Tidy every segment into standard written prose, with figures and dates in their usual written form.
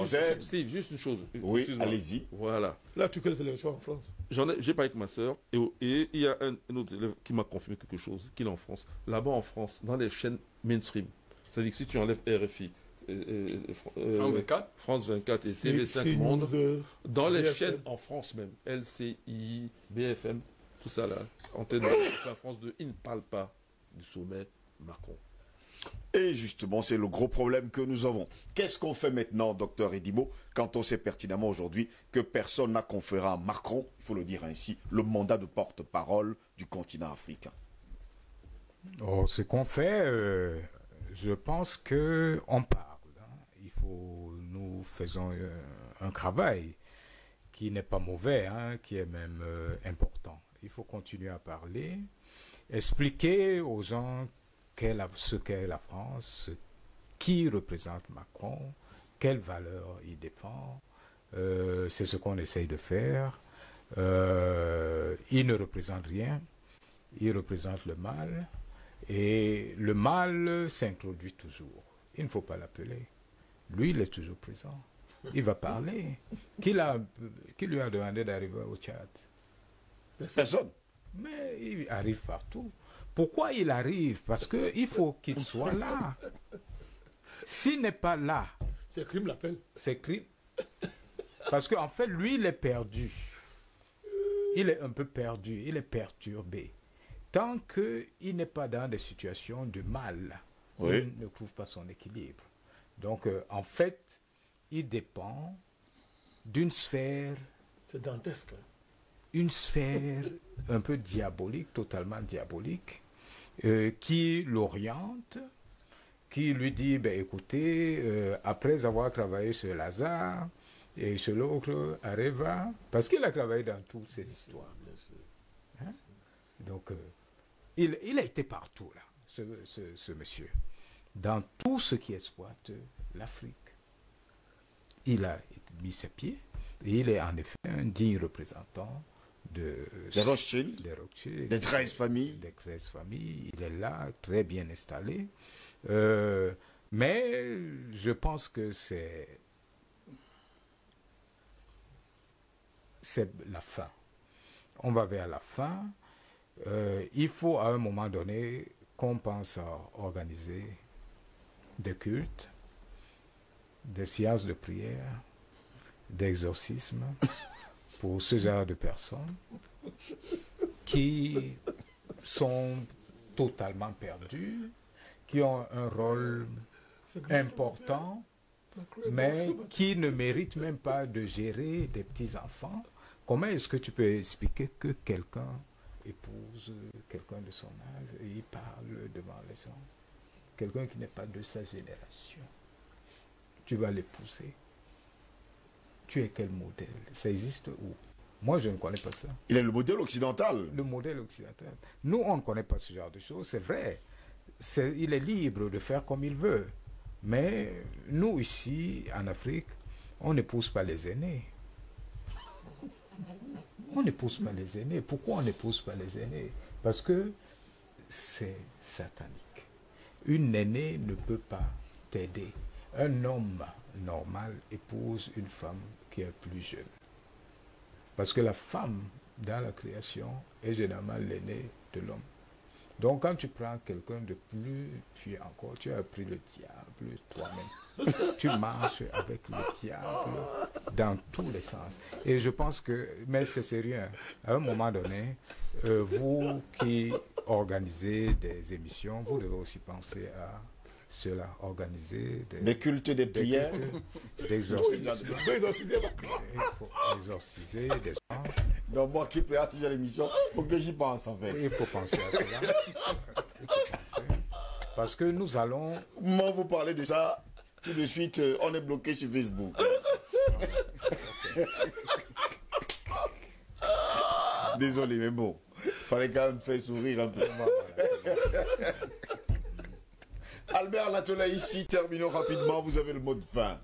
Steve, juste une chose. Oui, allez-y. Voilà. Là, tu connais l'élection en France. J'ai parlé avec ma soeur et il y a un autre élève qui m'a confirmé quelque chose, qu'il est en France. Là-bas en France, dans les chaînes mainstream, c'est-à-dire que si tu enlèves RFI, France 24 et TV5 Monde, dans les chaînes en France même, LCI, BFM, tout ça là, antenne de la France 2, ils ne parlent pas du sommet Macron. Et justement, c'est le gros problème que nous avons. Qu'est-ce qu'on fait maintenant, docteur Edimo, quand on sait pertinemment aujourd'hui que personne n'a conféré à Macron, il faut le dire ainsi, le mandat de porte-parole du continent africain? Ce qu'on fait, je pense qu'on parle. Nous faisons un travail qui n'est pas mauvais, qui est même important. Il faut continuer à parler, expliquer aux gens ce qu'est la France, qui représente Macron, quelles valeurs il défend. C'est ce qu'on essaye de faire. Il ne représente rien, il représente le mal, et le mal s'introduit toujours. Il ne faut pas l'appeler. Lui, il est toujours présent. Il va parler. Qui lui a demandé d'arriver au Tchad? Personne. Mais il arrive partout. Pourquoi il arrive? Parce qu'il faut qu'il soit là. S'il n'est pas là... C'est crime l'appel. C'est crime. Parce qu'en fait, lui, il est perdu. Il est un peu perdu. Il est perturbé. Tant qu'il n'est pas dans des situations de mal, il ne trouve pas son équilibre. Donc, en fait, il dépend d'une sphère... C'est dantesque. Une sphère un peu diabolique, totalement diabolique, qui l'oriente, qui lui dit, ben, écoutez, après avoir travaillé sur Lazare et sur l'autre, Areva, parce qu'il a travaillé dans toutes ces histoires. Hein? Donc, il a été partout, là, ce monsieur, dans tout ce qui exploite l'Afrique. Il a mis ses pieds, et il est en effet un digne représentant des Rothschild, des 13 familles. Des 13 familles. Il est là, très bien installé. Mais je pense que c'est la fin. On va vers la fin. Il faut à un moment donné qu'on pense à organiser des cultes, des séances de prière, d'exorcisme pour ce genre de personnes qui sont totalement perdues, qui ont un rôle important, mais qui ne méritent même pas de gérer des petits-enfants. Comment est-ce que tu peux expliquer que quelqu'un épouse quelqu'un de son âge et il parle devant les gens? Quelqu'un qui n'est pas de sa génération. Tu vas l'épouser. Tu es quel modèle? Ça existe où? Moi, je ne connais pas ça. Il est le modèle occidental. Le modèle occidental. Nous, on ne connaît pas ce genre de choses, c'est vrai. Il est libre de faire comme il veut. Mais nous, ici, en Afrique, on n'épouse pas les aînés. On n'épouse pas les aînés. Pourquoi on n'épouse pas les aînés? Parce que c'est satanique. Une aînée ne peut pas t'aider. Un homme normal épouse une femme qui est plus jeune. Parce que la femme, dans la création, est généralement l'aînée de l'homme. Donc quand tu prends quelqu'un de plus, tu as pris le diable toi-même. Tu marches avec le diable dans tous les sens. Et je pense que, mais c'est sérieux, à un moment donné, vous qui organisez des émissions, vous devez aussi penser à cela, organiser des cultes, des prières, des exorcismes. Il faut exorciser des gens. Donc moi qui prépare toujours l'émission, il faut que j'y pense en fait. Il faut penser à cela. Parce que nous allons... Moi vous parlez de ça, tout de suite on est bloqué sur Facebook. Désolé mais bon, il fallait quand même faire sourire un peu. Albert Latola ici, terminons rapidement, vous avez le mot de fin.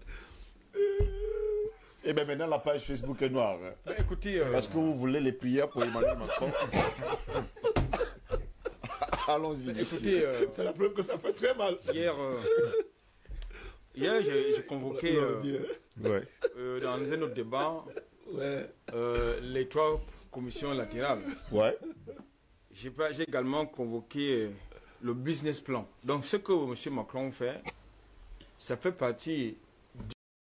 Et bien maintenant la page Facebook est noire. Ben, écoutez, est-ce que vous voulez les prières pour Emmanuel Macron? Allons-y. Écoutez, c'est la preuve que ça fait très mal. Hier, hier, j'ai convoqué Ouais. dans un autre débat Ouais. les 3 commissions latérales. Ouais. J'ai également convoqué le business plan. Donc, ce que M. Macron fait, ça fait partie